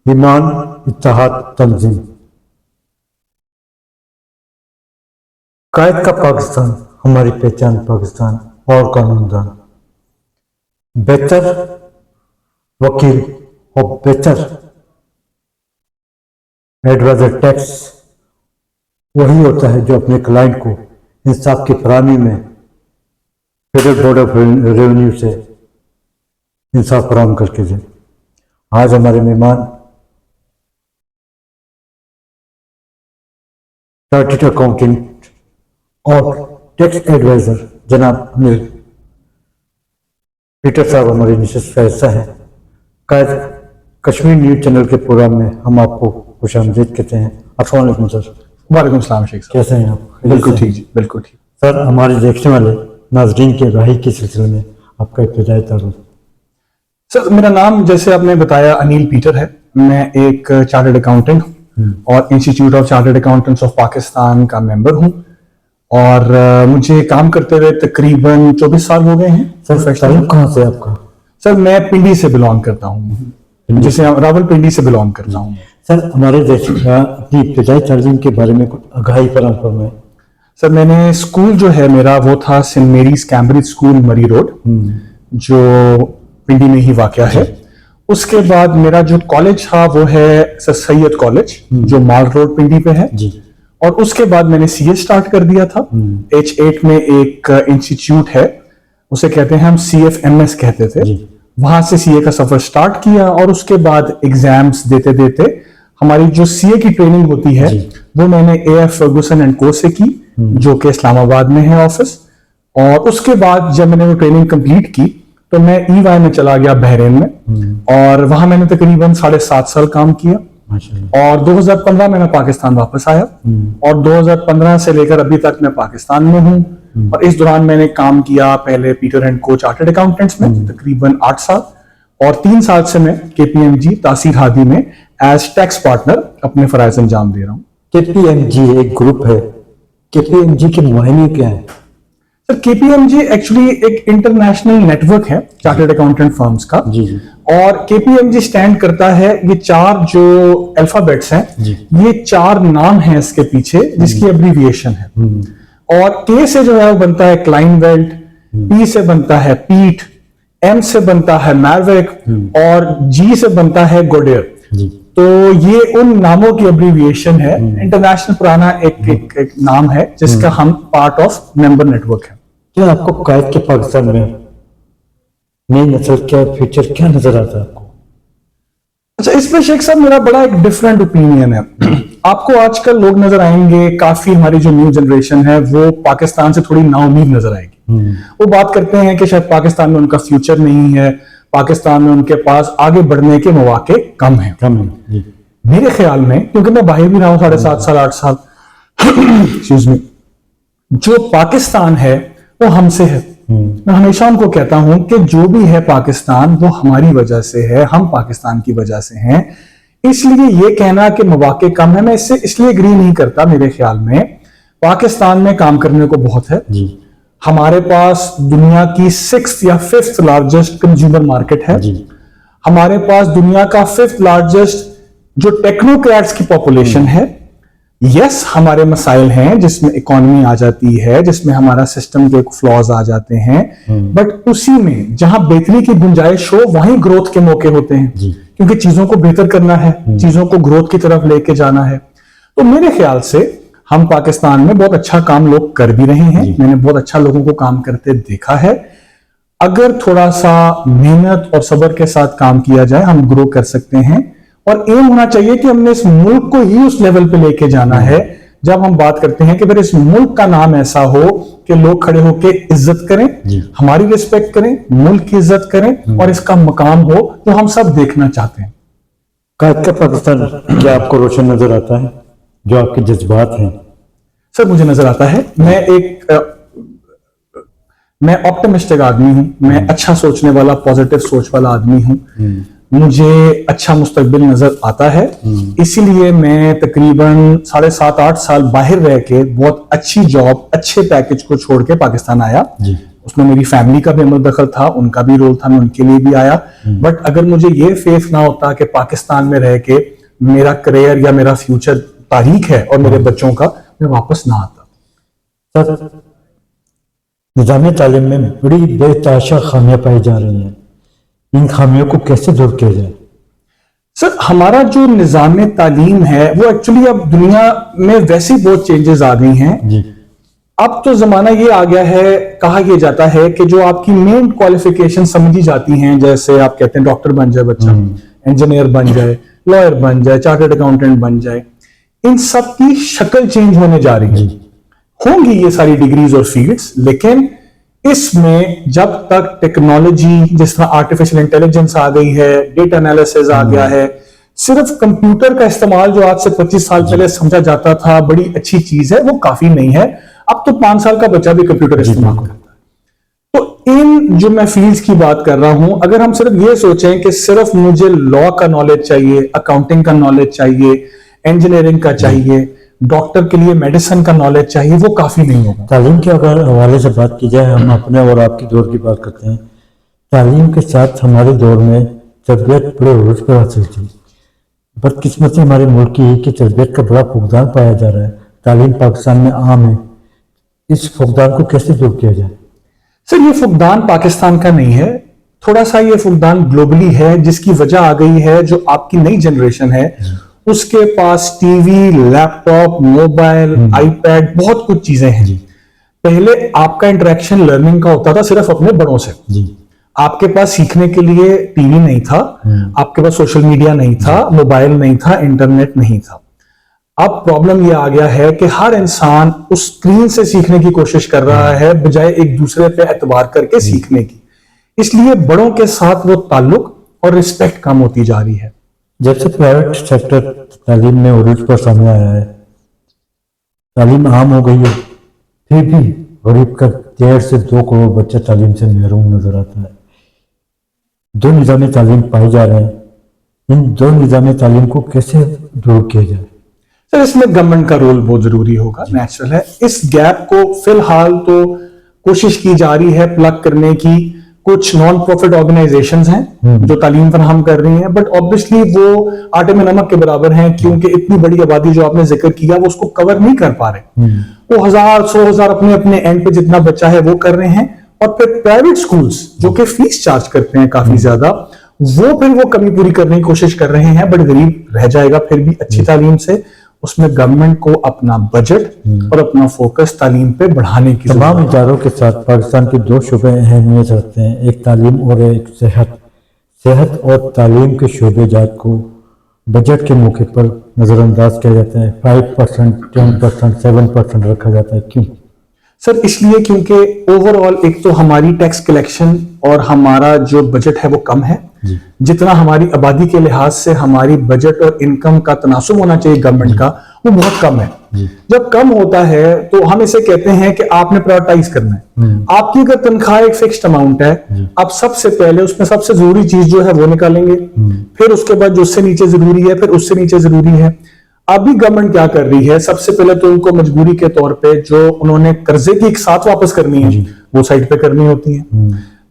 ईमान इत्तेहाद तंजीम। कायद का पाकिस्तान, हमारी पहचान पाकिस्तान और कानूनदान, बेहतर वकील और बेहतर एडवाइजर टैक्स वही होता है जो अपने क्लाइंट को इंसाफ की फराहमी में फेडरल बोर्ड ऑफ रेवेन्यू से इंसाफ फराहम करके दे। आज हमारे मेहमान चार्टर्ड अकाउंटेंट और टैक्स एडवाइजर जनाब अनिल पीटर साहब हमारे नशिस्त का हिस्सा है। कायद कश्मीर न्यूज़ चैनल के प्रोग्राम में हम आपको खुशामदीद कहते हैं। अस्सलाम वालेकुम सर। वालेकुम सलाम शेख साहब। कैसे हैं आप? बिल्कुल ठीक जी, बिल्कुल ठीक। सर, हमारे देखने वाले नाजरीन के राही के सिलसिले में आपका इब्तिदाई तारुफ। सर, मेरा नाम जैसे आपने बताया अनिल पीटर है। मैं एक चार्टर्ड अकाउंटेंट और institute of chartered accountants of Pakistan का मेंबर हूं और मुझे काम करते हुए तकरीबन 24 साल हो गए हैं। सर, ताल्लुक कहाँ से आपका? सर, मैं पिंडी से बिलोंग करता हूँ, जिसे रावलपिंडी से बिलोंग करता हूँ। सर, हमारे देश का अपनी इब्तिदाई तालीम के बारे में कुछ आगाही फराहम फरमाएं। सर, मैंने स्कूल जो है मेरा वो था सेंट मेरीज कैम्ब्रिज स्कूल मरी रोड, जो पिंडी में ही वाक़या है। उसके बाद मेरा जो कॉलेज था वो है सर सैयद कॉलेज, जो माल रोड पिंडी पे है जी। और उसके बाद मैंने सीए स्टार्ट कर दिया था। H8 में एक इंस्टीट्यूट है, उसे कहते हैं हम CFMS कहते थे। वहां से सीए का सफर स्टार्ट किया और उसके बाद एग्जाम्स देते देते हमारी जो सीए की ट्रेनिंग होती है वो मैंने AF फर्गूसन एंड को से की, जो कि इस्लामाबाद में है ऑफिस। और उसके बाद जब मैंने वो ट्रेनिंग कंप्लीट की तो मैं EY में चला गया बहरीन में और वहां मैंने तकरीबन 7.5 साल काम किया और 2015 में मैं पाकिस्तान वापस आया और 2015 से लेकर अभी तक मैं पाकिस्तान में हूं। और इस दौरान मैंने काम किया पहले पीटर एंड को चार्टर्ड अकाउंटेंट्स में तकरीबन 8 साल और 3 साल से मैं KPMG तासीर हादी में एज टैक्स पार्टनर अपने फराइज अंजाम दे रहा हूँ। KPMG एक ग्रुप है, KPMG के मुआयने क्या है? सर, KPMG एक्चुअली एक इंटरनेशनल नेटवर्क है चार्टर्ड अकाउंटेंट फर्म्स का। जी। और KPMG स्टैंड करता है, ये 4 जो अल्फाबेट्स हैं, ये 4 नाम हैं इसके पीछे जिसकी एब्रीविएशन है। और K से जो है वो बनता है क्लाइनवेल्ट, P से बनता है पीट, M से बनता है मैरविक और G से बनता है गोडेयर। तो ये उन नामों की एब्रीविएशन है। इंटरनेशनल पुराना एक नाम है जिसका हम पार्ट ऑफ मेंबर नेटवर्क है। क्या आपको कायद के पाकिस्तान में नई नस्ल का फ्यूचर क्या नजर आता है आपको? अच्छा, इसमें शेख साहब मेरा बड़ा एक डिफरेंट ओपिनियन है। आपको आजकल लोग नजर आएंगे, काफी हमारी जो न्यू जनरेशन है वो पाकिस्तान से थोड़ी नाउम्मीद नजर आएगी। वो बात करते हैं कि शायद पाकिस्तान में उनका फ्यूचर नहीं है, पाकिस्तान में उनके पास आगे बढ़ने के मौके कम है। मेरे ख्याल में, क्योंकि मैं बाहर भी रहा हूं 7.5 साल 8 साल, एक्सक्यूज मी, जो पाकिस्तान है वो हमसे है। मैं हमेशा उनको कहता हूं कि जो भी है पाकिस्तान वो हमारी वजह से है, हम पाकिस्तान की वजह से हैं। इसलिए ये कहना कि मौके कम है, मैं इससे इसलिए एग्री नहीं करता। मेरे ख्याल में पाकिस्तान में काम करने को बहुत है। हमारे पास दुनिया की 6th या 5th लार्जेस्ट कंज्यूमर मार्केट है। हमारे पास दुनिया का 5th लार्जेस्ट जो टेक्नोक्रेट्स की पॉपुलेशन है। यस, हमारे मसाइल हैं जिसमें इकोनॉमी आ जाती है, जिसमें हमारा सिस्टम के फ्लॉज आ जाते हैं, बट उसी में जहां बेहतरी की गुंजाइश हो वहीं ग्रोथ के मौके होते हैं, क्योंकि चीजों को बेहतर करना है, चीजों को ग्रोथ की तरफ लेके जाना है। तो मेरे ख्याल से हम पाकिस्तान में बहुत अच्छा काम लोग कर भी रहे हैं। मैंने बहुत अच्छा लोगों को काम करते देखा है। अगर थोड़ा सा मेहनत और सब्र के साथ काम किया जाए हम ग्रो कर सकते हैं। और एम होना चाहिए कि हमने इस मुल्क को ही उस लेवल पे लेके जाना है जब हम बात करते हैं कि फिर इस मुल्क का नाम ऐसा हो कि लोग खड़े होकर इज्जत करें, हमारी रिस्पेक्ट करें, मुल्क की इज्जत करें और इसका मकाम हो जो हम सब देखना चाहते हैं। कायद का पाकिस्तान क्या आपको रोशन नजर आता है? जो आपके जज्बात हैं? सर, मुझे नजर आता है, मैं ऑप्टिमिस्टिक आदमी हूं, मैं अच्छा सोचने वाला, पॉजिटिव सोच वाला आदमी हूं। मुझे अच्छा मुस्तकबिल नजर आता है। इसीलिए मैं तकरीबन 7.5-8 साल बाहर रह के बहुत अच्छी जॉब, अच्छे पैकेज को छोड़ के पाकिस्तान आया उसमें मेरी फैमिली का भी अमल दखल था, उनका भी रोल था, मैं उनके लिए भी आया। बट अगर मुझे ये फेथ ना होता कि पाकिस्तान में रह के मेरा करियर या मेरा फ्यूचर तारीख है और मेरे बच्चों का, मैं वापस ना आता। सर, निज़ाम तालीम में बड़ी बेतहाशा खामियां पाई जा रही हैं, इन खामियों को कैसे दूर किया जाए? सर, हमारा जो निज़ाम तालीम है वो एक्चुअली अब दुनिया में वैसे ही बहुत चेंजेस आ गई हैं जी। अब तो जमाना ये आ गया है, कहा यह जाता है कि जो आपकी मेन क्वालिफिकेशन समझी जाती हैं, जैसे आप कहते हैं डॉक्टर बन जाए बच्चा, इंजीनियर बन जाए, लॉयर बन जाए, चार्टर्ड अकाउंटेंट बन जाए, इन सब की शक्ल चेंज होने जा रही है। होंगी ये सारी डिग्रीज और फील्ड्स, लेकिन इसमें जब तक टेक्नोलॉजी, जिस तरह आर्टिफिशियल इंटेलिजेंस आ गई है, डेटा एनालिसिस आ गया है, सिर्फ कंप्यूटर का इस्तेमाल जो आज से 25 साल पहले समझा जाता था बड़ी अच्छी चीज है, वो काफी नहीं है। अब तो 5 साल का बच्चा भी कंप्यूटर इस्तेमाल करता है। तो इन जो मैं फील्ड्स की बात कर रहा हूं, अगर हम सिर्फ ये सोचें कि सिर्फ मुझे लॉ का नॉलेज चाहिए, अकाउंटिंग का नॉलेज चाहिए, इंजीनियरिंग का चाहिए, डॉक्टर के लिए मेडिसिन का नॉलेज चाहिए, वो काफी नहीं होगा। तालीम के अगर हवाले से बात की जाए, हम अपने और आपके दौर की बात करते हैं, तालीम के साथ हमारे दौर में तरबियत बड़े उलझ पर हासिल थी। बदकिस्मती हमारे मुल्क की है कि तरबियत का बड़ा फुकदान पाया जा रहा है, तालीम पाकिस्तान में आम है, इस फुकदान को कैसे दूर किया जाए? सर, ये फुकदान पाकिस्तान का नहीं है, थोड़ा सा ये फुकदान ग्लोबली है, जिसकी वजह आ गई है जो आपकी नई जनरेशन है उसके पास टीवी, लैपटॉप, मोबाइल, आईपैड, बहुत कुछ चीजें हैं। पहले आपका इंटरेक्शन लर्निंग का होता था सिर्फ अपने बड़ों से। आपके पास सीखने के लिए टीवी नहीं था, आपके पास सोशल मीडिया नहीं था, मोबाइल नहीं था, इंटरनेट नहीं था। अब प्रॉब्लम यह आ गया है कि हर इंसान उस स्क्रीन से सीखने की कोशिश कर रहा है बजाय एक दूसरे पे एतबार करके सीखने की। इसलिए बड़ों के साथ वो ताल्लुक और रिस्पेक्ट कम होती जा रही है। जब से प्राइवेट सेक्टर तालीम में उरूज पर सामने आया है, तालीम आम हो गई है, फिर भी गरीब का 1.5 से 2 करोड़ बच्चा तालीम से महरूम नजर आता है। 2 निज़ाम तालीम पाए जा रहे हैं, इन 2 निज़ाम तालीम को कैसे दूर किया जाए? सर, इसमें गवर्नमेंट का रोल बहुत जरूरी होगा, नेचुरल है। इस गैप को फिलहाल तो कोशिश की जा रही है प्लग करने की। कुछ नॉन प्रॉफिट ऑर्गेनाइजेशंस हैं जो तालीम फराहम कर रही हैं, बट ऑब्वियसली वो आटे में नमक के बराबर हैं, क्योंकि इतनी बड़ी आबादी जो आपने जिक्र किया वो उसको कवर नहीं कर पा रहे। वो 1000, 100,000 अपने अपने एंड पे जितना बच्चा है वो कर रहे हैं, और फिर प्राइवेट स्कूल्स जो कि फीस चार्ज करते हैं काफी ज्यादा, वो फिर वो कमी पूरी करने की कोशिश कर रहे हैं, बट गरीब रह जाएगा फिर भी अच्छी तालीम से। उसमें गवर्नमेंट को अपना बजट और अपना फोकस तालीम पे बढ़ाने की तमाम इदारों के साथ पाकिस्तान के 2 शोबे अहमियत रखते हैं, एक तालीम और एक सेहत। सेहत और तालीम के शोबे जात को बजट के मौके पर नज़रअंदाज किया जाता है। 5%, 10%, 7% रखा जाता है। क्यों? सर, इसलिए क्योंकि ओवरऑल एक तो हमारी टैक्स कलेक्शन और हमारा जो बजट है वो कम है। जितना हमारी आबादी के लिहाज से हमारी बजट और इनकम का तनासुब होना चाहिए गवर्नमेंट का, वो बहुत कम है। जब कम होता है तो हम इसे कहते हैं कि आपने प्रायोरिटाइज करना है। आपकी अगर तनख्वाह एक फिक्स्ड अमाउंट है, आप सबसे पहले उसमें सबसे जरूरी चीज जो है वो निकालेंगे, फिर उसके बाद जो उससे नीचे जरूरी है, फिर उससे नीचे जरूरी है। अभी गवर्नमेंट क्या कर रही है, सबसे पहले तो उनको मजबूरी के तौर पे जो उन्होंने कर्जे की एक साथ वापस करनी है वो साइड पे करनी होती है।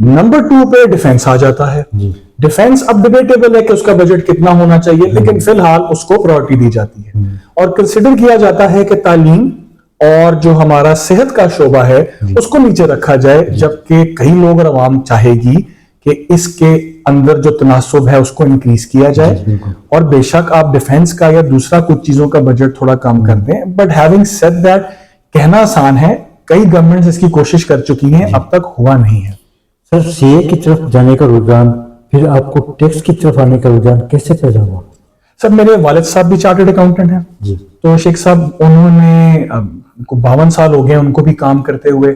नंबर 2 पे डिफेंस आ जाता है। डिफेंस अब डिबेटेबल है कि उसका बजट कितना होना चाहिए, लेकिन फिलहाल उसको प्रायोरिटी दी जाती है और कंसिडर किया जाता है कि तालीम और जो हमारा सेहत का शोबा है उसको नीचे रखा जाए, जबकि कई लोग और अवाम चाहेगी कि इसके अंदर जो तनासुब है उसको इंक्रीज किया जाए। और बेशक आप डिफेंस का या दूसरा कुछ चीजों का बजट थोड़ा कम कर दें, बट हैविंग सेड दैट, कहना आसान है, कई गवर्नमेंट्स इसकी कोशिश कर चुकी हैं, अब तक हुआ नहीं है। सर, सीए की तरफ जाने का रुझान, फिर आपको टैक्स की तरफ आने का रुझान कैसे पैदा हुआ? सर, मेरे वालिद साहब भी चार्टर्ड अकाउंटेंट हैं जी। तो शेख साहब उन्होंने 52 साल हो गए उनको भी काम करते हुए,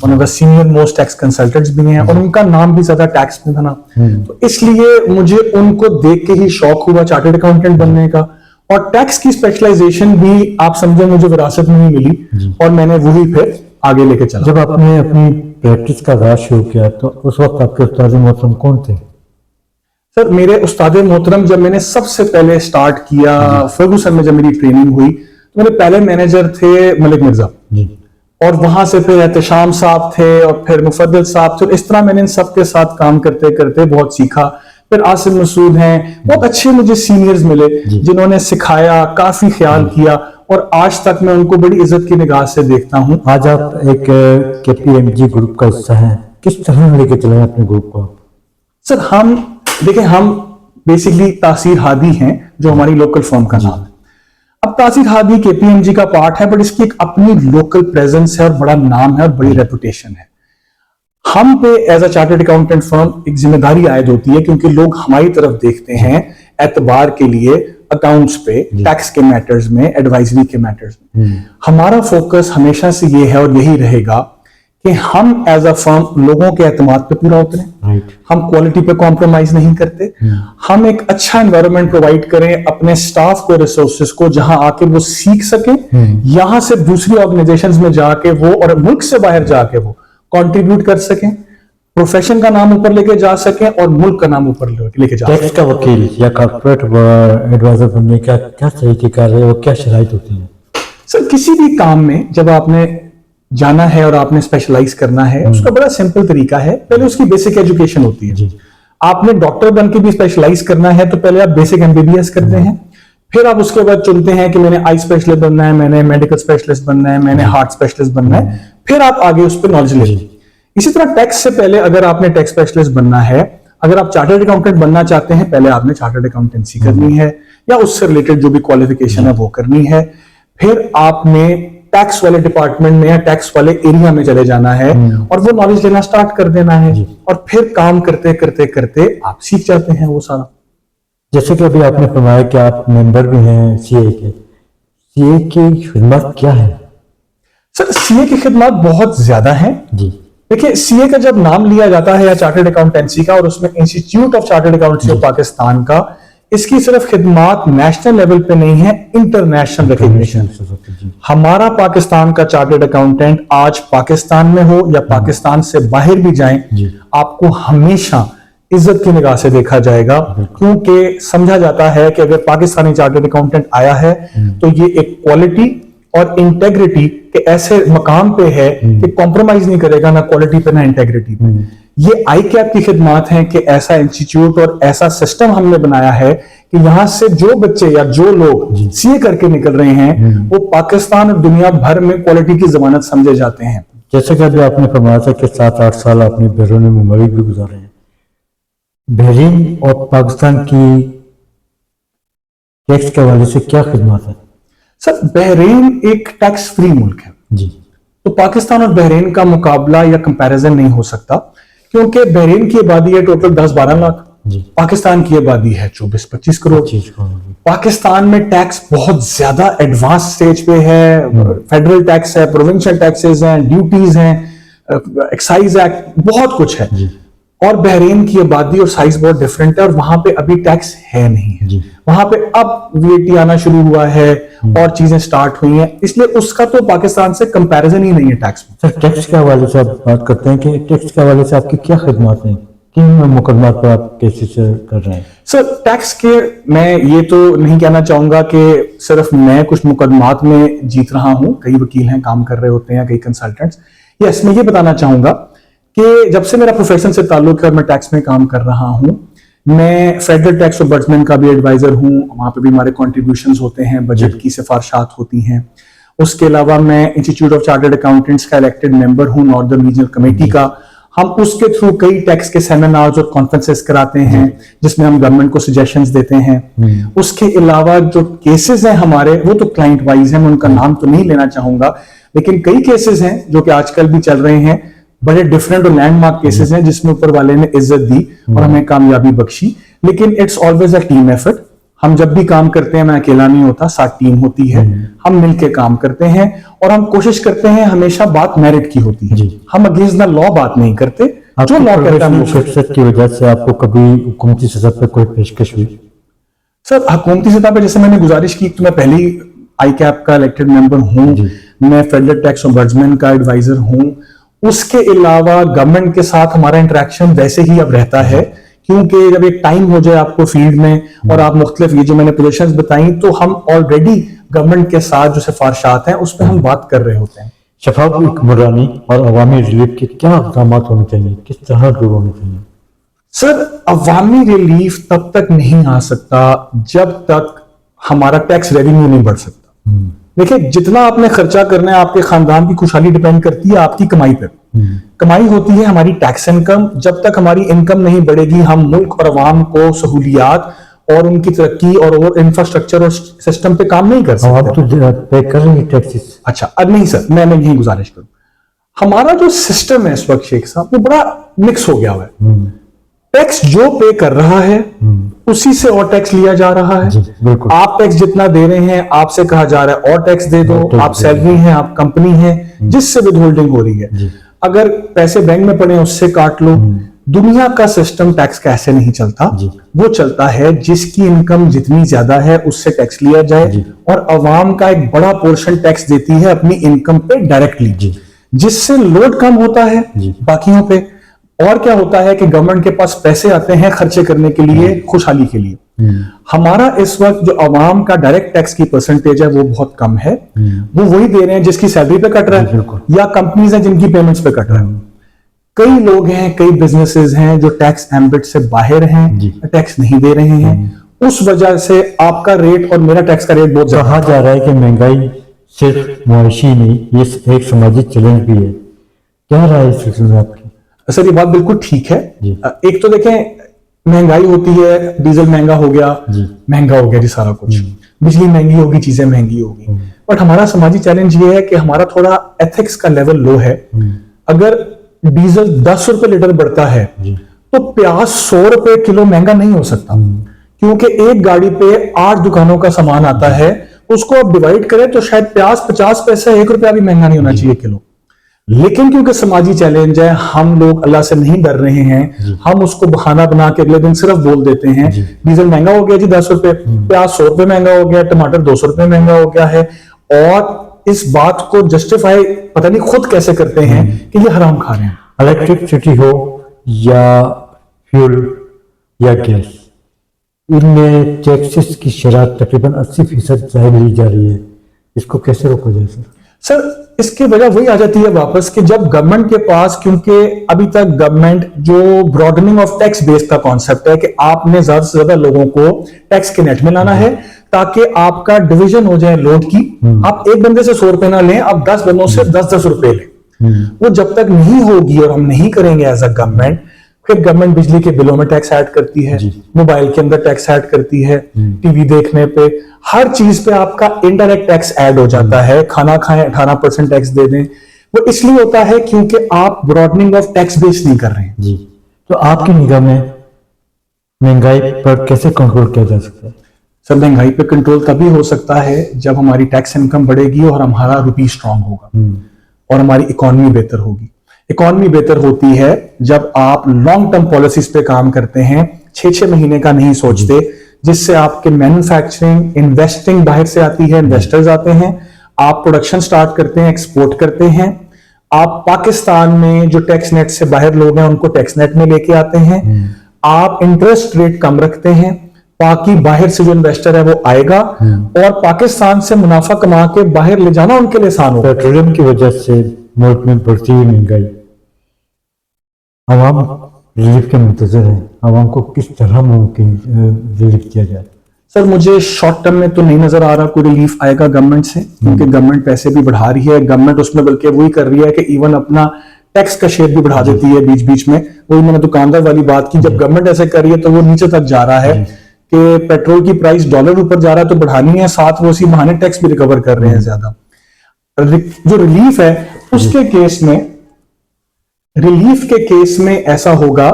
उनका सीनियर मोस्ट टैक्स कंसल्टेंट्स भी हैं और उनका नाम भी ज्यादा टैक्स में था ना, तो इसलिए मुझे उनको देख के ही शौक हुआ चार्टर्ड अकाउंटेंट बनने का। और टैक्स की स्पेशलाइजेशन भी आप समझे मुझे विरासत में ही मिली और मैंने वही फिर आगे लेके चला। जब आपने अपनी प्रैक्टिस का आगाज शुरू किया तो उस वक्त आपके उस्ताद मोहतरम कौन थे? सर, मेरे उस्ताद मोहतरम जब मैंने सबसे पहले स्टार्ट किया फर्गूसन में, जब मेरी ट्रेनिंग हुई, तो मेरे पहले मैनेजर थे मलिक मिर्जा जी। और वहां से फिर एहतशाम साहब थे और फिर मुफद्दल साहब थे, और इस तरह मैंने इन सबके साथ काम करते करते बहुत सीखा। फिर आसिम मसूद हैं, बहुत अच्छे मुझे सीनियर्स मिले जिन्होंने सिखाया, काफी ख्याल किया, और आज तक मैं उनको बड़ी इज्जत की निगाह से देखता हूं। आज आप एक KPMG ग्रुप का हिस्सा हैं, किस तरह लेके चले हैं अपने ग्रुप को? सर हम देखें, हम बेसिकली तासीर हादी हैं जो हमारी लोकल फर्म का नाम है। अब तासीर हादी KPMG का पार्ट है, बट इसकी एक अपनी लोकल प्रेजेंस है और बड़ा नाम है और बड़ी रेपुटेशन है। हम पे as a chartered accountant firm एक जिम्मेदारी आयद होती है, क्योंकि लोग हमारी तरफ देखते हैं एतबार के लिए अकाउंट्स पे, टैक्स के मैटर्स में, एडवाइजरी के मैटर्स में। हमारा फोकस हमेशा से ये है और यही रहेगा कि हम एज अ फर्म लोगों के एतमाद पे पूरा उतरें। हम क्वालिटी पे कॉम्प्रोमाइज नहीं करते। हम एक अच्छा एनवायरनमेंट प्रोवाइड करें अपने स्टाफ को, रिसोर्सेज को, जहां आके वो सीख सके, यहां से दूसरी ऑर्गेनाइजेशंस में जाके वो, और मुल्क से बाहर जाके वो कंट्रीब्यूट कर सकें, प्रोफेशन का नाम ऊपर लेके जा सकें और मुल्क का नाम ऊपर लेके जा सकें। टैक्स का वकील या कॉर्पोरेट एडवाइजर बनने का क्या तरीका है और क्या शराइत होती है? सर किसी भी काम में जब आपने जाना है और आपने स्पेशलाइज करना है, उसका बड़ा सिंपल तरीका है। पहले उसकी बेसिक एजुकेशन होती है। आपने डॉक्टर बन के भी स्पेशलाइज करना है तो पहले आप बेसिक MBBS करते हैं, फिर आप उसके बाद चुनते हैं कि मैंने आई स्पेशलिस्ट बनना है, मैंने मेडिकल स्पेशलिस्ट बनना है, मैंने हार्ट स्पेशलिस्ट बनना है, फिर आप आगे उस पर नॉलेज लेंगे। इसी तरह टैक्स से पहले अगर आपने टैक्स स्पेशलिस्ट बनना है, अगर आप चार्टर्ड अकाउंटेंट बनना चाहते हैं, पहले आपने चार्टर्ड अकाउंटेंसी करनी है या उससे रिलेटेड जो भी क्वालिफिकेशन है वो करनी है। फिर आपने टैक्स वाले डिपार्टमेंट में या टैक्स वाले एरिया में चले जाना है और वो नॉलेज लेना स्टार्ट कर देना है, और फिर काम करते करते करते आप सीख जाते हैं वो सारा। जैसे कि अभी आपने फरमाया कि आप मेंबर भी हैं CA के, CA की खिदमत क्या है? सर CA की खिदमत बहुत ज्यादा है जी। देखिए, CA का जब नाम लिया जाता है या चार्टर्ड अकाउंटेंसी का, और उसमें institute of chartered accountancy of Pakistan का, इसकी सिर्फ खिदमत नेशनल लेवल पे नहीं है, इंटरनेशनल रिकॉग्निशन। हमारा पाकिस्तान का चार्टर्ड अकाउंटेंट आज पाकिस्तान में हो या पाकिस्तान से बाहर भी जाएं, आपको हमेशा इज्जत की निगाह से देखा जाएगा, क्योंकि समझा जाता है कि अगर पाकिस्तानी चार्टर्ड अकाउंटेंट आया है तो ये एक क्वालिटी और इंटेग्रिटी के ऐसे मकाम पे है कि कॉम्प्रोमाइज नहीं करेगा, ना क्वालिटी पे ना इंटेग्रिटी पे। ये ICAP की खिदमत है कि ऐसा इंस्टीट्यूट और ऐसा सिस्टम हमने बनाया है कि यहां से जो बच्चे या जो लोग CA करके निकल रहे हैं वो पाकिस्तान और दुनिया भर में क्वालिटी की जमानत समझे जाते हैं। जैसे कि अभी आपने फरमाया था कि 7-8 साल अपनी बैरून मुल्क भी गुजारे हैं, बहरीन और पाकिस्तान की टैक्स के हवाले से क्या खिदमत है? सर बहरीन एक टैक्स फ्री मुल्क है जी, तो पाकिस्तान और बहरीन का मुकाबला या कंपैरिजन नहीं हो सकता, क्योंकि बहरीन की आबादी है टोटल 10-12 लाख, पाकिस्तान की आबादी है 24-25 करोड़। पाकिस्तान में टैक्स बहुत ज्यादा एडवांस स्टेज पे है, फेडरल टैक्स है, प्रोविंशियल टैक्सेस हैं, ड्यूटीज हैं, एक्साइज एक्ट, बहुत कुछ है। और बहरीन की आबादी और साइज बहुत डिफरेंट है, और वहां पे अभी टैक्स है नहीं है, वहां पे अब VAT आना शुरू हुआ है और चीजें स्टार्ट हुई हैं, इसलिए उसका तो पाकिस्तान से कंपैरिजन ही नहीं है टैक्स में। सर टैक्स के हवाले से आप बात करते हैं कि टैक्स के हवाले से आपकी क्या खिदमत है, किन मुकदमात पर आप केसेस कर रहे हैं? सर टैक्स के मैं ये तो नहीं कहना चाहूंगा कि सिर्फ मैं कुछ मुकदमात में जीत रहा हूं, कई वकील हैं काम कर रहे होते हैं, कई कंसल्टेंट्स। यस, मैं ये बताना चाहूंगा कि जब से मेरा प्रोफेशन से ताल्लुक है और मैं टैक्स में काम कर रहा हूं, मैं फेडरल टैक्स ओम्बड्समैन का भी एडवाइजर हूं, वहां पे भी हमारे कॉन्ट्रीब्यूशंस होते हैं, बजट की सिफारिशात होती हैं। उसके अलावा मैं इंस्टीट्यूट ऑफ चार्टर्ड अकाउंटेंट्स का इलेक्टेड मेंबर हूं, नॉर्दर्न रीजनल कमेटी का। हम उसके थ्रू कई टैक्स के सेमिनार्स और कॉन्फ्रेंसेस कराते हैं जिसमें हम गवर्नमेंट को सजेशंस देते हैं। उसके अलावा जो केसेस हैं हमारे, वो तो क्लाइंट वाइज हैं, मैं उनका नाम तो नहीं लेना चाहूंगा, लेकिन कई केसेस हैं जो कि आजकल भी चल रहे हैं, बड़े डिफरेंट और लैंडमार्क केसेस हैं जिसमें ऊपर वाले ने इज्जत दी और हमें कामयाबी बख्शी। लेकिन it's always a team effort. हम जब भी काम करते हैं, मैं अकेला नहीं होता, साथ टीम होती है, हम मिलके काम करते हैं और हम कोशिश करते हैं हमेशा बात मेरिट की होती है। हम अगेंस्ट द लॉ बात नहीं करते, जो लॉ कहता है शख्सियत की वजह से आपको कभी हुकूमती सतह पर कोई पेशकश हुई? सर हुकूमती सतह पर जैसे मैंने गुजारिश की, तो मैं पहली ICAP का इलेक्टेड मेंबर हूं, मैं फेडरल टैक्स ओम्बड्समैन का एडवाइजर हूं। उसके अलावा गवर्नमेंट के साथ हमारा इंटरेक्शन वैसे ही अब रहता है, क्योंकि जब एक टाइम हो जाए आपको फील्ड में और आप मुख्तलिफ ये जो मैंने पोजीशंस बताई, तो हम ऑलरेडी गवर्नमेंट के साथ जो सिफारिशात हैं उस पर हम बात कर रहे होते हैं। शफाफ हुक्मरानी और अवामी रिलीफ के क्या इक़दाम होने चाहिए, किस तरह के होने चाहिए? सर, अवामी रिलीफ तब तक नहीं आ सकता जब तक हमारा टैक्स रेवेन्यू नहीं बढ़ सकता। देखिए, जितना आपने खर्चा करना है, आपके खानदान की खुशहाली डिपेंड करती है आपकी कमाई पर। कमाई होती है हमारी टैक्स इनकम। जब तक हमारी इनकम नहीं बढ़ेगी, हम मुल्क और अवाम को सहूलियात और उनकी तरक्की और इंफ्रास्ट्रक्चर और सिस्टम पे काम नहीं कर सकते। आप तो पे कर रहे हैं टैक्सेस। अच्छा, अब नहीं सर, मैं यही गुजारिश करूं, हमारा जो सिस्टम है इस वक्त शेख साहब, वो बड़ा मिक्स हो गया हुआ है। टैक्स जो पे कर रहा है उसी से और टैक्स लिया जा रहा है। बिल्कुल। आप टैक्स जितना दे रहे हैं, आपसे कहा जा रहा है और टैक्स दे दो। आप सैलरी हैं, आप कंपनी हैं, जिससे विद होल्डिंग हो रही है। अगर पैसे बैंक में पड़े उससे काट लो। दुनिया का सिस्टम टैक्स का ऐसे नहीं चलता। वो चलता है जिसकी इनकम जितनी ज्यादा है उससे टैक्स लिया जाए, और अवाम का एक बड़ा पोर्शन टैक्स देती है अपनी इनकम पे डायरेक्टली, जिससे लोड कम होता है बाकियों पे। और क्या होता है कि गवर्नमेंट के पास पैसे आते हैं खर्चे करने के लिए, खुशहाली के लिए। हमारा इस वक्त जो अवाम का डायरेक्ट टैक्स की परसेंटेज है वो बहुत कम है। वो वही दे रहे हैं जिसकी सैलरी पे कट रहा है, या कंपनीज हैं जिनकी पेमेंट्स पे कट रहा है। कई लोग हैं, कई बिजनेसेस हैं जो टैक्स एम्बिट से बाहर हैं, टैक्स नहीं दे रहे हैं। उस वजह से आपका रेट और मेरा टैक्स का रेट बहुत ज्यादा। कहा जा रहा है कि महंगाई सिर्फ मुआशी नहीं, ये एक समाजी चैलेंज भी है। क्या राय है इस सिलसिले में आपकी? सर, ये बात बिल्कुल ठीक है। एक तो देखें, महंगाई होती है, डीजल महंगा हो गया, महंगा हो गया जी सारा कुछ, बिजली महंगी होगी, चीजें महंगी होगी। बट हमारा समाजी चैलेंज ये है कि हमारा थोड़ा एथिक्स का लेवल लो है। अगर डीजल 10 रुपए लीटर बढ़ता है तो प्याज 100 रुपए किलो महंगा नहीं हो सकता, क्योंकि एक गाड़ी पे 8 दुकानों का सामान आता है। उसको आप डिवाइड करें तो शायद प्याज 50 पैसे, 1 रुपया भी महंगा नहीं होना चाहिए किलो। लेकिन क्योंकि समाजी चैलेंज है, हम लोग अल्लाह से नहीं डर रहे हैं, हम उसको बहाना बना के अगले दिन सिर्फ बोल देते हैं डीजल महंगा हो गया जी 10 रुपए, प्याज 100 रुपए महंगा हो गया, टमाटर 200 रुपए महंगा हो गया है। और इस बात को जस्टिफाई पता नहीं खुद कैसे करते हैं कि ये हराम खा रहे हैं। इलेक्ट्रिसिटी हो या फ्यूल या गैस, इनमें टैक्सेस की शरह तकरीबन 80% जाहिर ली जा रही है। इसको कैसे रोका जाए सर? सर, इसकी वजह वही आ जाती है वापस कि जब गवर्नमेंट के पास, क्योंकि अभी तक गवर्नमेंट जो ब्रॉडनिंग ऑफ टैक्स बेस का कॉन्सेप्ट है कि आपने ज्यादा से ज्यादा लोगों को टैक्स के नेट में लाना है ताकि आपका डिवीजन हो जाए लोड की। आप एक बंदे से 100 रुपए ना लें, आप 10 बंदों से 10-10 रुपए लें। वो जब तक नहीं होगी और हम नहीं करेंगे एज अ गवर्नमेंट, फिर गवर्नमेंट बिजली के बिलों में टैक्स ऐड करती है, मोबाइल के अंदर टैक्स ऐड करती है, टीवी देखने पे, हर चीज पे आपका इनडायरेक्ट टैक्स ऐड हो जाता है। खाना खाएं 18% टैक्स दे दें, वो इसलिए होता है क्योंकि आप ब्रॉडनिंग ऑफ टैक्स बेस नहीं कर रहे हैं। जी, तो आपकी निगाह में महंगाई पर कैसे कंट्रोल किया जा सकता है? सर, महंगाई पे कंट्रोल तभी हो सकता है जब हमारी टैक्स इनकम बढ़ेगी और हमारा रुपी स्ट्रांग होगा और हमारी इकोनॉमी बेहतर होगी। इकोनॉमी बेहतर होती है जब आप लॉन्ग टर्म पॉलिसीज पे काम करते हैं, 6-6 महीने का नहीं सोचते, जिससे आपके मैन्युफैक्चरिंग, इन्वेस्टिंग बाहर से आती है, इन्वेस्टर्स आते हैं, आप प्रोडक्शन स्टार्ट करते हैं, एक्सपोर्ट करते हैं। आप पाकिस्तान में जो टैक्स नेट से बाहर लोग हैं उनको टैक्स नेट में लेके आते हैं। आप इंटरेस्ट रेट कम रखते हैं ताकि बाहर से जो इन्वेस्टर है वो आएगा और पाकिस्तान से मुनाफा कमा के बाहर ले जाना उनके लिए आसान होगा। पेट्रोलियम की वजह से मुल्क में बढ़ती हुई महंगाई, आवाम रिलीफ के मुंतजर है। आवाम को किस तरह मुमकिन रिलीफ किया जाए? सर, मुझे शॉर्ट टर्म में तो नहीं नजर आ रहा कोई रिलीफ आएगा गवर्नमेंट से, क्योंकि गवर्नमेंट पैसे भी बढ़ा रही है। गवर्नमेंट उसमें बल्कि वही कर रही है कि इवन अपना टैक्स का शेयर भी बढ़ा देती है बीच बीच में। वही मैंने दुकानदार वाली बात की, जब गवर्नमेंट ऐसे कर रही है तो वो नीचे तक जा रहा है कि पेट्रोल की प्राइस डॉलर ऊपर जा रहा है तो बढ़ानी है, साथ वो उसी बहाने टैक्स भी रिकवर कर रहे हैं ज्यादा। जो रिलीफ है उसके केस में, रिलीफ के केस में ऐसा होगा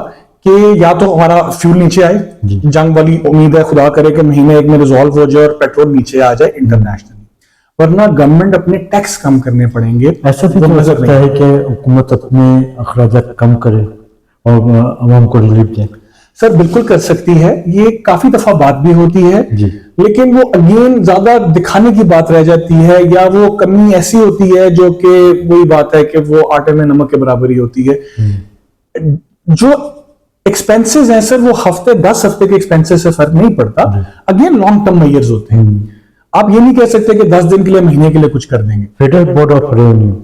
कि या तो हमारा फ्यूल नीचे आए, जंग वाली उम्मीद है, खुदा करे कि महीने एक में रिजॉल्व हो जाए और पेट्रोल नीचे आ जाए इंटरनेशनली, वरना गवर्नमेंट अपने टैक्स कम करने पड़ेंगे। ऐसा भी हो सकता है कि हुकूमत अपने अखराजात कम करे और आवाम को रिलीफ दे। सर, बिल्कुल कर सकती है, ये काफी दफा बात भी होती है, लेकिन वो अगेन ज्यादा दिखाने की बात रह जाती है, या वो कमी ऐसी होती है जो कि वही बात है कि वो आटे में नमक के बराबर ही होती है। जो एक्सपेंसेस हैं सर, वो 10 हफ्ते के एक्सपेंसेस से फर्क नहीं पड़ता। अगेन लॉन्ग टर्म मेजर्स होते हैं। आप ये नहीं कह सकते कि 10 दिन के लिए, महीने के लिए कुछ कर देंगे। फेडरल बोर्ड ऑफ रेवेन्यू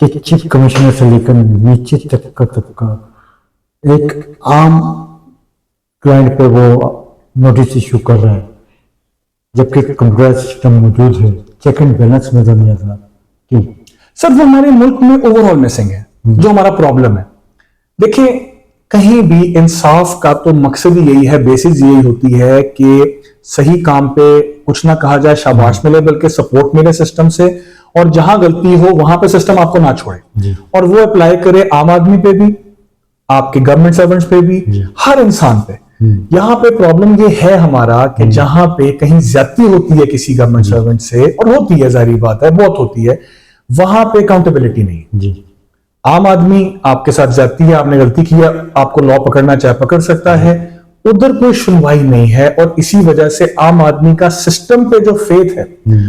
कि चीफ कमिश्नर से लेकर नीचे तक का तबका एक आम क्लाइंट पे वो नोटिस इशू कर रहा है, जबकि कंप्यूटर सिस्टम मौजूद है, चेक एंड बैलेंस नजर नहीं आता। क्यों? सर वो हमारे मुल्क में ओवरऑल मिसिंग है, जो हमारा प्रॉब्लम है। देखिए, कहीं भी इंसाफ का तो मकसद ही यही है, बेसिस यही होती है कि सही काम पे कुछ ना कहा जाए, शाबाश मिले, बल्कि सपोर्ट मिले सिस्टम से, और जहां गलती हो वहां पे सिस्टम आपको ना छोड़े, और वो अप्लाई करे आम आदमी पे भी, आपके गवर्नमेंट सर्वेंट्स पे भी, हर इंसान पे। यहां पे प्रॉब्लम ये है हमारा कि जहां पे कहीं ज्यादती होती है किसी गवर्नमेंट सर्वेंट से, और होती है, जाहिर बात है, बहुत होती है, वहां पे अकाउंटेबिलिटी नहीं है। जी। आम आदमी आपके साथ ज्यादती है, आपने गलती किया, आपको लॉ पकड़ना चाहे पकड़ सकता है, उधर कोई सुनवाई नहीं है, और इसी वजह से आम आदमी का सिस्टम पे जो फेथ है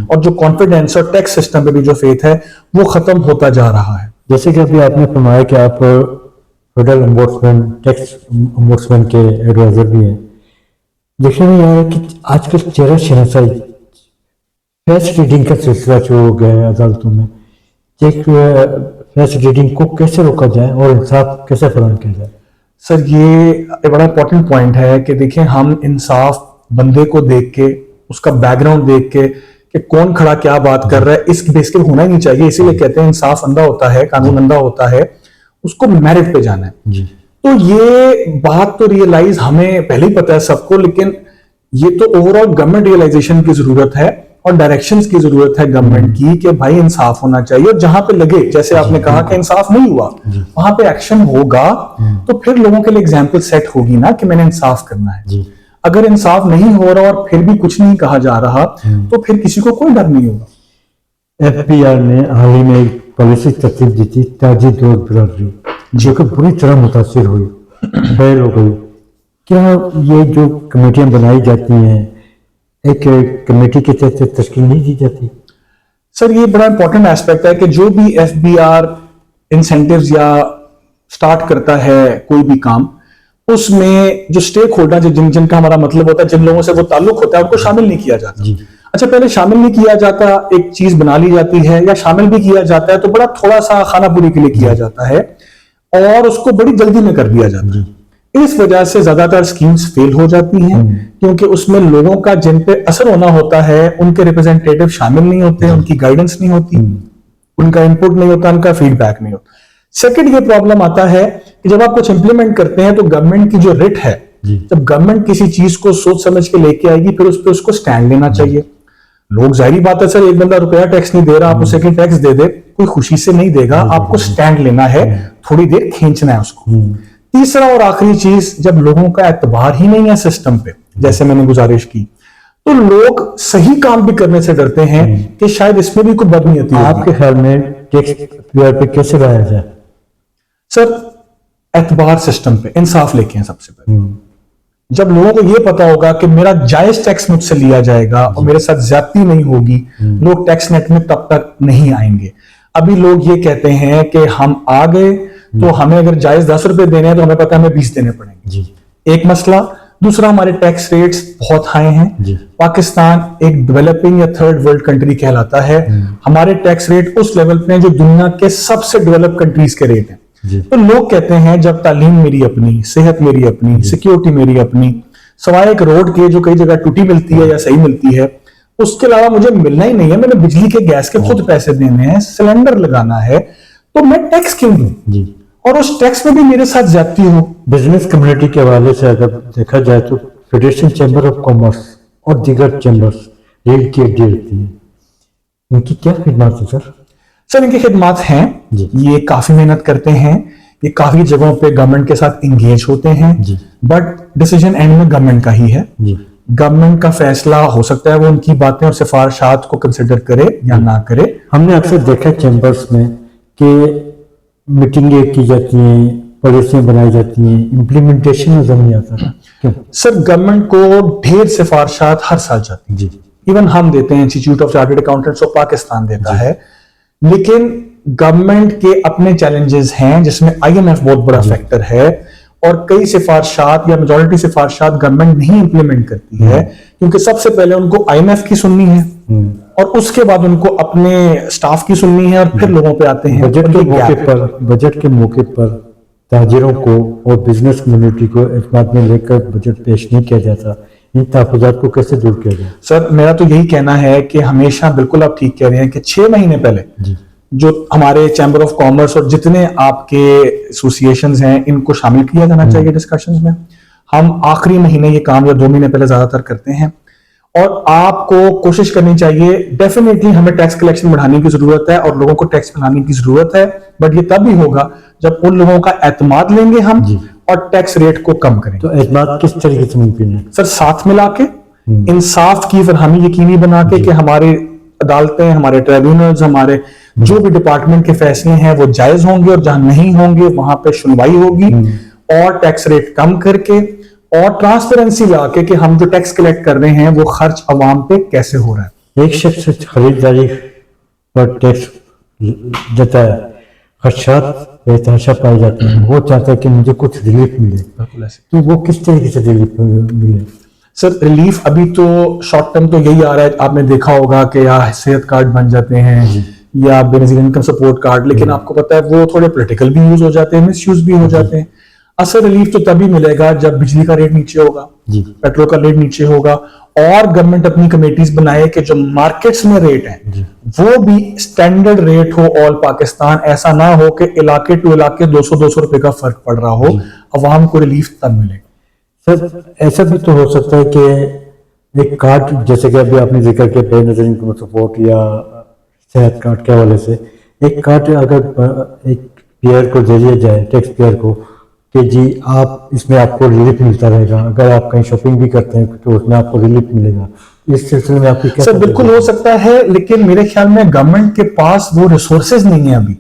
और जो कॉन्फिडेंस और टैक्स सिस्टम पे भी जो फेथ है वो खत्म होता जा रहा है। जैसे कि अभी आपने फरमाया कि आप फेडरल ओम्बुड्समैन, टैक्स ओम्बुड्समैन के एडवाइजर भी हैं। देखने में यह है कि आजकल चेहरा शनासाई, फेस रीडिंग का सिलसिला शुरू हो गया है अदालतों में। चेक फेस रीडिंग को कैसे रोका जाए और इंसाफ कैसे फराहम किया जाए? सर ये एक बड़ा इंपॉर्टेंट पॉइंट है कि देखिए, हम इंसाफ बंदे को देख के, उसका बैकग्राउंड देख के कि कौन खड़ा क्या बात कर रहा है, इस बेस के होना ही नहीं चाहिए। इसीलिए कहते हैं इंसाफ अंधा होता है, कानून अंधा होता है, उसको मेरिट पे जाना है। जी। तो ये बात तो रियलाइज हमें पहले ही पता है सबको, लेकिन ये तो ओवरऑल गवर्नमेंट रियलाइजेशन की जरूरत है और डायरेक्शंस की जरूरत है गवर्नमेंट की कि भाई इंसाफ होना चाहिए, और जहां पे लगे, जैसे आपने कहा कि इंसाफ नहीं हुआ, वहां पे एक्शन होगा, तो फिर लोगों के लिए एग्जाम्पल सेट होगी ना कि मैंने इंसाफ करना है। जी। अगर इंसाफ नहीं हो रहा और फिर भी कुछ नहीं कहा जा रहा, तो फिर किसी को कोई डर नहीं होगा। FBI ने हाल ही में एक पॉलिसी तरतीब दी थी, ताजी दोस्त बिरादरी, जो कि बुरी तरह मुतासिर हुई, फेल हो गई। क्या ये जो कमेटियां बनाई जाती हैं, एक कमेटी के तहत तश्कील नहीं दी जाती? सर ये बड़ा इंपॉर्टेंट एस्पेक्ट है कि जो भी FBR इंसेंटिव्स या स्टार्ट करता है कोई भी काम, उसमें जो स्टेक होल्डर, जिनका हमारा मतलब होता है, जिन लोगों से वो ताल्लुक होता है, उनको शामिल नहीं किया जाता। जी। अच्छा, पहले शामिल नहीं किया जाता, एक चीज बना ली जाती है, या शामिल भी किया जाता है तो बड़ा थोड़ा सा खाना पूरी के लिए किया जाता है, और उसको बड़ी जल्दी में कर दिया जाता है। इस वजह से ज्यादातर स्कीम्स फेल हो जाती हैं, क्योंकि उसमें लोगों का जिन पे असर होना होता है, उनके रिप्रेजेंटेटिव शामिल नहीं होते, उनकी गाइडेंस नहीं होती, उनका इनपुट नहीं होता, उनका फीडबैक नहीं होता। सेकंड ये प्रॉब्लम आता है कि जब आप कुछ इंप्लीमेंट करते हैं तो गवर्नमेंट की जो रिट है, जब गवर्नमेंट किसी चीज को सोच समझ के लेके आएगी, फिर उस पर उसको स्टैंड लेना चाहिए। लोग, जाहिर बात है सर, एक बंदा रुपया टैक्स नहीं दे रहा, आप उसे टैक्स दे दे, कोई खुशी से नहीं देगा, आपको स्टैंड लेना है, थोड़ी देर खींचना है उसको। तीसरा और आखिरी चीज, जब लोगों का एतबार ही नहीं है सिस्टम पे, जैसे मैंने गुजारिश की, तो लोग सही काम भी करने से डरते हैं कि शायद इसमें भी कोई बदनीयती होगी। आपके ख्याल में टैक्स पे कैसे लाया जाए? सर एतबार सिस्टम पे इंसाफ लेके हैं सबसे पहले। जब लोगों को यह पता होगा कि मेरा जायज टैक्स मुझसे लिया जाएगा और मेरे साथ ज्यादती नहीं होगी, लोग टैक्स नेट में तब तक नहीं आएंगे। अभी लोग ये कहते हैं कि हम आ गए तो हमें अगर जायज 10 रुपए देने हैं तो हमें पता है हमें 20 देने पड़ेंगे। जी। एक मसला। दूसरा, हमारे टैक्स रेट्स बहुत हाई हैं। पाकिस्तान एक डेवलपिंग या थर्ड वर्ल्ड कंट्री कहलाता है। हमारे टैक्स रेट उस लेवल पे हैं जो दुनिया के सबसे डेवलप कंट्रीज के रेट हैं। तो लोग कहते हैं जब तालीम मेरी अपनी, सेहत मेरी अपनी, सिक्योरिटी मेरी अपनी, सवाए एक रोड के जो कई जगह टूटी मिलती है या सही मिलती है, उसके अलावा मुझे मिलना ही नहीं है, मैंने बिजली के गैस के खुद पैसे देने हैं, सिलेंडर लगाना है, तो मैं टैक्स क्यों दूं? और उस टैक्स में भी मेरे साथ ज्यादती हो। बिजनेस कम्युनिटी के हवाले से अगर देखा जाए तो फेडरेशन चैम्बर ऑफ कॉमर्स और दीगर चैम्बर्स रीढ़ की हड्डी होती है, इनकी क्या खिदमत है सर? सर इनकी खिदमत हैं, ये काफी मेहनत करते हैं, ये काफी जगहों पे गवर्नमेंट के साथ इंगेज होते हैं, बट डिसीजन एंड में गवर्नमेंट का ही है। गवर्नमेंट का फैसला हो सकता है वो उनकी बातें और सिफारिशात को कंसिडर करे या ना करे। हमने अक्सर देखा चैम्बर्स में कि मीटिंगें की जाती हैं, पॉलिसियां बनाई जाती हैं, इम्प्लीमेंटेशन नजर नहीं आता। क्यों? सर गवर्नमेंट को ढेर सिफारिशात हर साल जाती है, इवन हम देते हैं, institute of chartered accountants of Pakistan देता है, लेकिन गवर्नमेंट के अपने चैलेंजेस हैं जिसमें IMF बहुत बड़ा फैक्टर है, और कई सिफारिशात या मेजॉरिटी सिफारिशात गवर्नमेंट नहीं इंप्लीमेंट करती है, क्योंकि सबसे पहले उनको IMF की सुननी है, और उसके बाद उनको अपने स्टाफ की सुननी है और फिर लोगों पे आते हैं। बजट के मौके पर ताजिरों को और बिजनेस कम्युनिटी को एतमाद में लेकर बजट पेश नहीं किया जाता। इन तहफ़्फ़ुज़ात को कैसे दूर किया जाए? सर मेरा तो यही कहना है कि हमेशा, बिल्कुल आप ठीक कह रहे हैं, कि 6 महीने पहले जो हमारे चैम्बर ऑफ कॉमर्स और जितने आपके एसोसिएशंस हैं इनको शामिल किया जाना चाहिए डिस्कशंस में। हम आखिरी महीने ये काम या 2 महीने पहले ज्यादातर करते हैं। और आपको कोशिश करनी चाहिए, डेफिनेटली हमें टैक्स कलेक्शन बढ़ाने की जरूरत है और लोगों को टैक्स बनाने की जरूरत है, बट ये तब भी होगा जब उन लोगों का एतमाद लेंगे हम और टैक्स रेट को कम करेंगे। तो एतमाद किस तरीके से मुमकिन है? सर साथ मिला के, इंसाफ की फरहमी यकीनी बना के कि हमारे अदालतें, हमारे ट्राइब्यूनल्स, हमारे जो भी डिपार्टमेंट के फैसले हैं वो जायज होंगे और जहां नहीं होंगे वहां पे सुनवाई होगी, और टैक्स रेट कम करके और ट्रांसपेरेंसी लाके कि हम जो टैक्स कलेक्ट कर रहे हैं वो खर्च अवाम पे कैसे हो रहा है। एक शख्स खरीदारी पर टैक्स जताया, खदशात बेतहाशा पाए जाते हैं, वो चाहता है कि मुझे कुछ रिलीफ मिले, तो वो किस तरीके से रिलीफ मिले? सर रिलीफ अभी तो शॉर्ट टर्म तो यही आ रहा है, आपने देखा होगा कि या सेहत कार्ड बन जाते हैं या बेनिफिशियरी इनकम सपोर्ट कार्ड, लेकिन आपको पता है वो थोड़े पॉलिटिकल भी यूज हो जाते हैं, मिस यूज भी हो जाते हैं। असल रिलीफ तो तभी मिलेगा जब बिजली का रेट नीचे होगा, पेट्रोल का रेट नीचे होगा, और गवर्नमेंट अपनी कमेटीज बनाए कि जो मार्केट्स में रेट है वो भी स्टैंडर्ड रेट हो ऑल पाकिस्तान। ऐसा ना हो कि इलाके टू इलाके 200-200 रुपए का फर्क पड़ रहा हो, अवाम को रिलीफ तब मिले। सर ऐसा भी तो हो सकता है कि एक कार्ड, जैसे कि अभी आपने जिक्र किया बेनज़ीर इनकम सपोर्ट या सेहत कार्ड के हवाले से, एक कार्ड अगर एक पेयर को दे दिया जाए, टैक्स पेयर को, कि जी आप इसमें आपको रिलीफ मिलता रहेगा, अगर आप कहीं शॉपिंग भी करते हैं तो उसमें आपको रिलीफ मिलेगा, इस सिलसिले में आपकी क्या? सर बिल्कुल हो सकता है, लेकिन मेरे ख्याल में गवर्नमेंट के पास वो रिसोर्सेज नहीं है अभी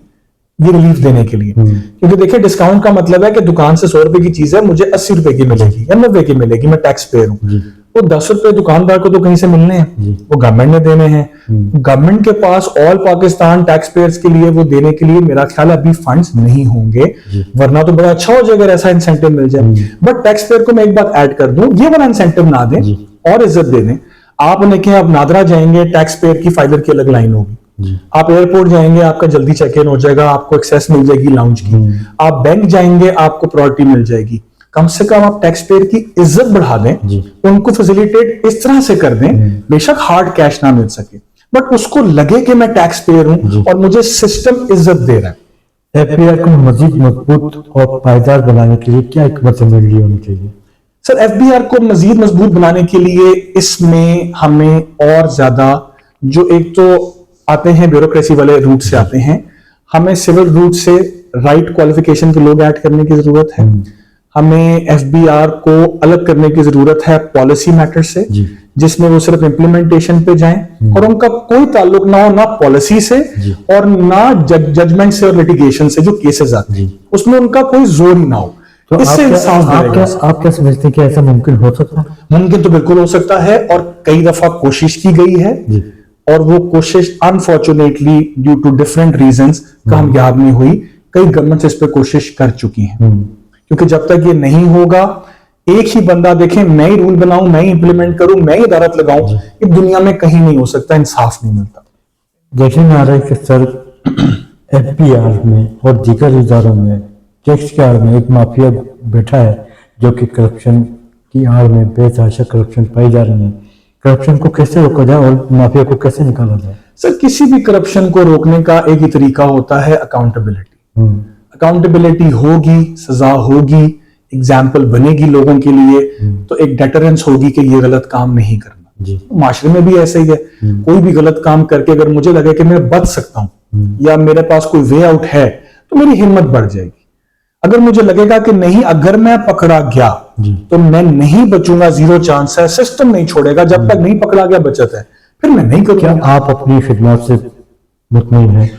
ये रिलीफ देने के लिए। क्योंकि देखिए डिस्काउंट का मतलब है कि दुकान से 100 रुपए की चीज है, मुझे 80 रुपए की मिलेगी या 90 की मिलेगी, मैं टैक्स पेयर हूँ। वो 10 रुपए दुकानदार को तो कहीं से मिलने हैं, वो गवर्नमेंट ने देने हैं। गवर्नमेंट के पास ऑल पाकिस्तान टैक्स पेयर्स के लिए वो देने के लिए मेरा ख्याल अभी फंड्स नहीं होंगे, वरना तो बड़ा अच्छा हो जाए अगर ऐसा इंसेंटिव मिल जाए। बट टैक्स पेयर को मैं एक बात ऐड कर दूं, ये वाला इंसेंटिव ना दें और इज्जत दे दें। आप देखें, आप नादरा जाएंगे, टैक्स पेयर की फाइलर की अलग लाइन होगी। आप एयरपोर्ट जाएंगे, आपका जल्दी चेक इन हो जाएगा, आपको एक्सेस मिल जाएगी लाउंज की। आप बैंक जाएंगे, आपको प्रायोरिटी मिल जाएगी। कम से कम आप टैक्स पेयर की इज्जत बढ़ा दें, उनको फैसिलिटेट इस तरह से कर दें, बेशक हार्ड कैश ना मिल सके बट उसको लगे कि मैं टैक्स पेयर हूं और मुझे सिस्टम इज्जत दे रहा है। एफबीआर को मजीद मजबूत और पायदार बनाने के लिए क्या हिकमत अमली होनी चाहिए? सर एफबीआर को मजीद मजबूत बनाने के लिए इसमें हमें और ज्यादा, जो एक तो आते हैं ब्यूरोक्रेसी वाले रूट से आते हैं, हमें सिविल रूट से राइट क्वालिफिकेशन के लोग ऐड करने की जरूरत है। हमें एफबीआर को अलग करने की जरूरत है पॉलिसी मैटर से, जिसमें वो सिर्फ इंप्लीमेंटेशन पे जाएं और उनका कोई ताल्लुक ना हो ना पॉलिसी से और ना जजमेंट से और लिटिगेशन से, जो केसेस आते हैं उसमें उनका कोई जोर ही ना हो। तो इससे आप क्या समझते हैं कि ऐसा मुमकिन हो सकता है? मुमकिन तो बिल्कुल हो सकता है और कई दफा कोशिश की गई है और वो कोशिश unfortunately due to different reasons कामयाब नहीं हुई। कई गवर्नमेंट इस पे कोशिश कर चुकी हैं, क्योंकि जब तक ये नहीं होगा, एक ही बंदा देखें, मैं ही रूल बनाऊं, मैं ही इंप्लीमेंट करूं, मैं ही अदालत लगाऊं, ये दुनिया में कहीं नहीं हो सकता, इंसाफ नहीं मिलता। देखने में आ रहा है कि सर एफबीआर में और दीगर इदारों में टैक्स के आड़ में एक माफिया बैठा है, जो कि करप्शन की आड़ में बेतहाशा करप्शन पाई जा रही है। करप्शन को कैसे रोका जाए और माफिया को कैसे निकाला जाए? सर किसी भी करप्शन को रोकने का एक ही तरीका होता है, अकाउंटेबिलिटी। अकाउंटेबिलिटी होगी, सजा होगी, एग्जाम्पल बनेगी लोगों के लिए, तो एक डेटरेंस होगी कि ये गलत काम नहीं करना। माशरे में भी ऐसे ही है, कोई भी गलत काम करके अगर मुझे लगे कि मैं बच सकता हूं या मेरे पास कोई वे आउट है, तो मेरी हिम्मत बढ़ जाएगी। अगर मुझे लगेगा कि नहीं, अगर मैं पकड़ा गया तो मैं नहीं बचूंगा, जीरो चांस है, सिस्टम नहीं छोड़ेगा, जब तक नहीं पकड़ा गया बचत है, फिर मैं नहीं करूंगा। क्या आप अपनी खिदमत से मुतमईन हैं?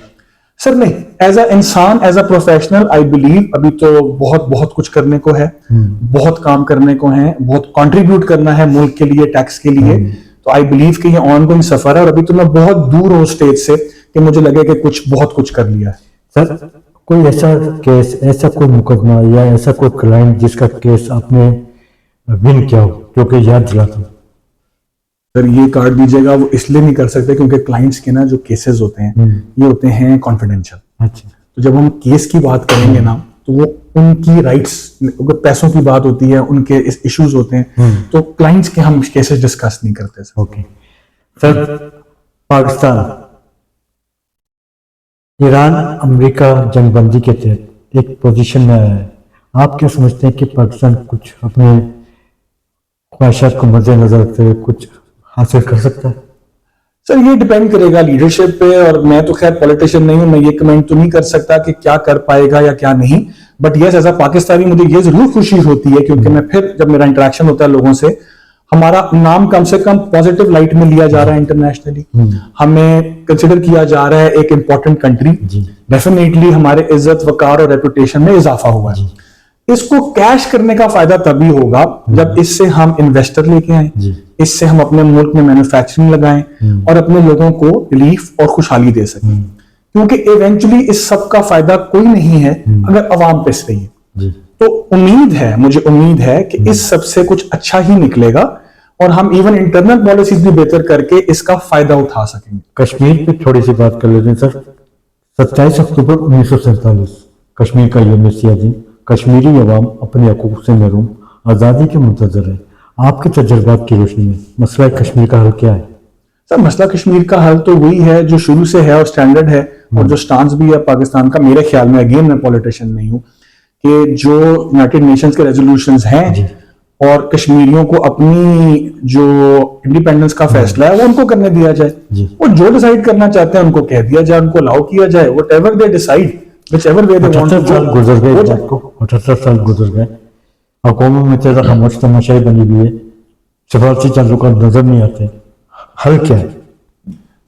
सर नहीं, एज अ इंसान, as a professional I believe अभी तो बहुत कुछ करने को है, बहुत काम करने को है, बहुत कंट्रीब्यूट करना है मुल्क के लिए, टैक्स के लिए। तो आई बिलीव कि ये ऑनगोइंग सफर है और अभी तो मैं बहुत दूर हूं स्टेज से कि मुझे लगे कि बहुत कुछ कर लिया है। सर कोई ऐसा केस, ऐसा कोई मुकदमा या ऐसा कोई क्लाइंट जिसका केस आपने विन किया हो, जो कि याद दिलाता? सर ये कार्ड दीजिएगा, वो इसलिए नहीं कर सकते क्योंकि क्लाइंट्स के ना जो केसेस होते हैं ये होते हैं कॉन्फिडेंशियल। अच्छा। तो जब हम केस की बात करेंगे ना तो वो उनकी राइट्स, पैसों की बात होती है, उनके इश्यूज होते हैं, तो क्लाइंट्स के हम केसेस डिस्कस नहीं करते sir. Okay sir, Pakistan Iran America जंगबंदी के तहत एक पोजीशन में आया है। आप क्या समझते हैं कि पाकिस्तान कुछ अपने ख्वाहिशात को मद्देनजर रखते हुए कुछ हासिल कर सकता है? सर ये डिपेंड करेगा लीडरशिप पे, और मैं तो खैर पॉलिटिशियन नहीं हूं, मैं ये कमेंट तो नहीं कर सकता कि क्या कर पाएगा या क्या नहीं। But yes, as a Pakistani मुझे ये जरूर खुशी होती है क्योंकि मैं फिर जब मेरा इंटरेक्शन होता है लोगों से, हमारा नाम कम से कम पॉजिटिव लाइट में लिया जा रहा है इंटरनेशनली, हमें कंसिडर किया जा रहा है एक इंपॉर्टेंट कंट्री। डेफिनेटली हमारे इज्जत वकार और रेपुटेशन में इजाफा हुआ है। इसको कैश करने का फायदा तभी होगा जब इससे हम इन्वेस्टर लेके आए, इससे हम अपने मुल्क में मैन्युफैक्चरिंग लगाएं और अपने लोगों को रिलीफ और खुशहाली दे सकें, क्योंकि इवेंचुअली इस सब का फायदा कोई नहीं है अगर अवाम पिस रही है। तो उम्मीद है, मुझे उम्मीद है कि इस सब से कुछ अच्छा ही निकलेगा और हम इवन इंटरनल पॉलिसीज भी बेहतर करके इसका फायदा उठा सकेंगे। कश्मीर पे थोड़ी सी बात कर लेते हैं सर। 27 अक्टूबर 1947 कश्मीर का यूनिवर्सिटी दिन, कश्मीरी अवाम अपने हकूक से महरूम आज़ादी के मुंतज़र है। आपके तजर्बात की रोशनी में मसला कश्मीर का हल क्या है? सर मसला कश्मीर का हल तो वही है जो शुरू से है और स्टैंडर्ड है, और जो स्टांस भी है पाकिस्तान का, मेरे ख्याल में, अगेन मैं पॉलिटिशियन नहीं हूं, कि जो यूनाइटेड नेशंस के रेजोल्यूशंस हैं और कश्मीरियों को अपनी जो इंडिपेंडेंस का फैसला है वो उनको करने दिया जाए। वो जो डिसाइड करना चाहते हैं उनको कह दिया जाए, उनको अलाउ किया जाए, whatever they decide, whichever way they want to. 78 साल गुजर गए, 78 साल गुजर गए, हुकूमत में तेरा खामोश तमाशाई बनी हुई है, सिफारशी ताल्लुकात नजर नहीं आते। हल क्या है?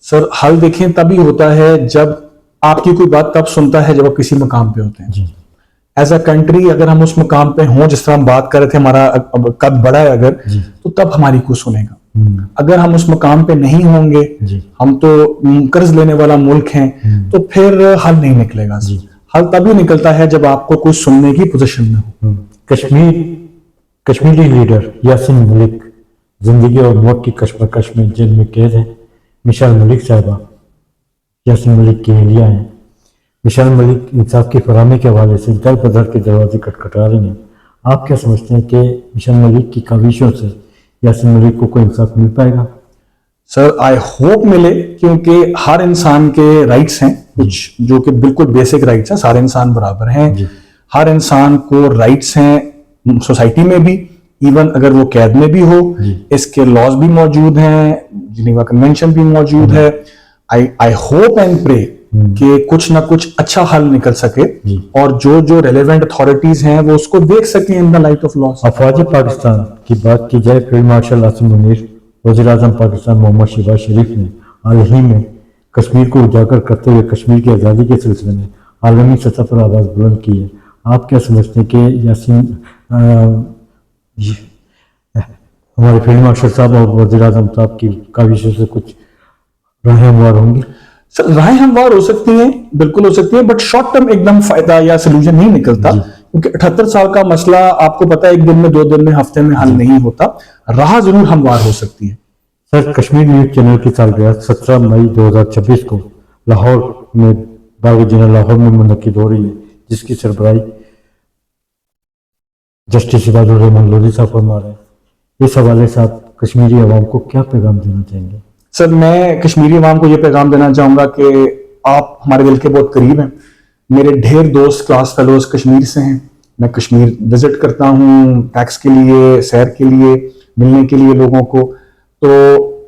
सर हल देखें तभी होता है जब आपकी कोई बात तब सुनता है जब आप किसी मकाम पे होते हैं। एज अ कंट्री अगर हम उस मकाम पे हों, जिस तरह हम बात कर रहे थे, हमारा कद बड़ा है अगर, तो तब हमारी को सुनेगा। अगर हम उस मकाम पे नहीं होंगे, हम तो कर्ज लेने वाला मुल्क हैं, तो फिर हल नहीं निकलेगा। हल तभी निकलता है जब आपको कुछ सुनने की पोजीशन में हो। कश्मीरी लीडर यासीन मलिक जिंदगी और मौत की कशमकश में जेल में कैद है। मिसाल मलिक साहिबा यासीन मलिक की अहलिया हैं। मिसाल मलिक इंसाफ की फराहमी के हवाले से दर बदर के दरवाजे खटखटा रही हैं। आप क्या समझते हैं कि मिसाल मलिक की काविशों से यासीन मलिक को कोई इंसाफ मिल पाएगा? सर आई होप मिले, क्योंकि हर इंसान के राइट्स हैं कुछ जो कि बिल्कुल बेसिक राइट्स हैं, सारे इंसान बराबर हैं, हर इंसान को राइट्स हैं सोसाइटी में भी, इवन अगर वो कैद में भी हो, इसके लॉज भी मौजूद हैं, जिनेवा कन्वेंशन भी मौजूद है। आई होप एंड प्रे कि कुछ ना कुछ अच्छा हल निकल सके और जो जो रेलेवेंट अथॉरिटीज हैं वो उसको देख सकें in the light of law. अफवाज पाकिस्तान की बात की जाए, फील्ड मार्शल आसिम मुनीर, वज़ीर आज़म पाकिस्तान मोहम्मद शहबाज शरीफ ने हाल ही में कश्मीर को उजागर करते हुए कश्मीर की आज़ादी के सिलसिले में आलमी सतह पर आवाज़ बुलंद की है। आप क्या समझते हैं कि यासीन हमारे फील्ड मार्शल साहब और वज़ीर आज़म साहब की काविशों से कुछ राहें हमवार होंगी? सर राहें हमवार हो सकती हैं, बिल्कुल हो सकती है, बट शॉर्ट टर्म एकदम फायदा या सोल्यूशन नहीं निकलता, क्योंकि 78 साल का मसला आपको पता है 1 दिन में 2 दिन में हफ्ते में हल नहीं होता। राह जरूर हमवार हो सकती है। सर कश्मीर न्यूज चैनल की सालगिरह 17 मई 2026 को लाहौर में बाग जिना लाहौर में मुनक्किद हो रही है, जिसकी सरबराही जस्टिस इबादुर रहमान लोधी साहब फरमा रहे हैं। इस हवाले से आप कश्मीरी अवाम को क्या पैगाम देना चाहेंगे? सर मैं कश्मीरी अवाम को यह पैगाम देना चाहूंगा कि आप हमारे दिल के बहुत करीब हैं। मेरे ढेर दोस्त क्लास फेलोज कश्मीर से हैं, मैं कश्मीर विजिट करता हूँ टैक्स के लिए, सैर के लिए, मिलने के लिए लोगों को। तो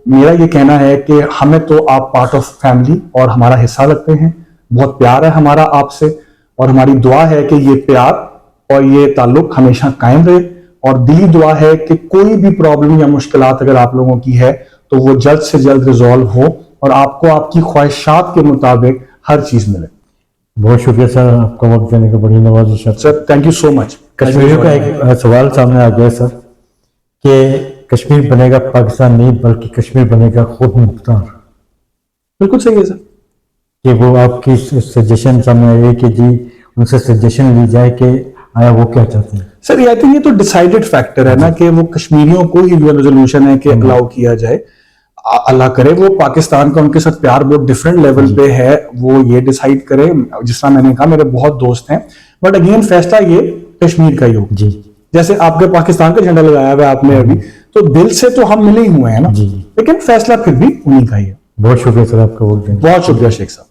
मेरा ये कहना है कि हमें तो आप पार्ट ऑफ फैमिली और हमारा हिस्सा लगते हैं, बहुत प्यार है हमारा आपसे, और हमारी दुआ है कि ये प्यार और ये ताल्लुक हमेशा कायम रहे, और दिली दुआ है कि कोई भी प्रॉब्लम या मुश्किलात अगर आप लोगों की है तो वो जल्द से जल्द रिजॉल्व हो और आपको आपकी ख्वाहिशात के मुताबिक हर चीज मिले। बहुत शुक्रिया सर, आपका वक्त देने का बड़ी नवाजिश है sir. Thank you so much. कश्मीरियों का एक सवाल सामने आ गया सर कि कश्मीर बनेगा पाकिस्तान नहीं बल्कि कश्मीर बनेगा खुद मुख्तार। बिल्कुल सही है सर। कि वो आपकी सजेशन सामने आई कि जी उनसे सजेशन ली जाए कि आया वो क्या चाहते हैं? सर आई थिंक ये तो डिसाइडेड फैक्टर है ना कि वो कश्मीरियों को ही रेजोल्यूशन है कि अलाउ किया जाए। अल्लाह करे वो पाकिस्तान का उनके साथ प्यार बहुत डिफरेंट लेवल पे है, वो ये डिसाइड करे। जिस तरह मैंने कहा मेरे बहुत दोस्त हैं, बट अगेन फैसला ये कश्मीर का ही हो। जी जैसे आपके पाकिस्तान का झंडा लगाया हुआ है आपने अभी, तो दिल से तो हम मिले ही हुए हैं ना, जी। लेकिन फैसला फिर भी उन्हीं का ही है। बहुत शुक्रिया सर आपका वक्त देने का। बहुत शुक्रिया शेख साहब।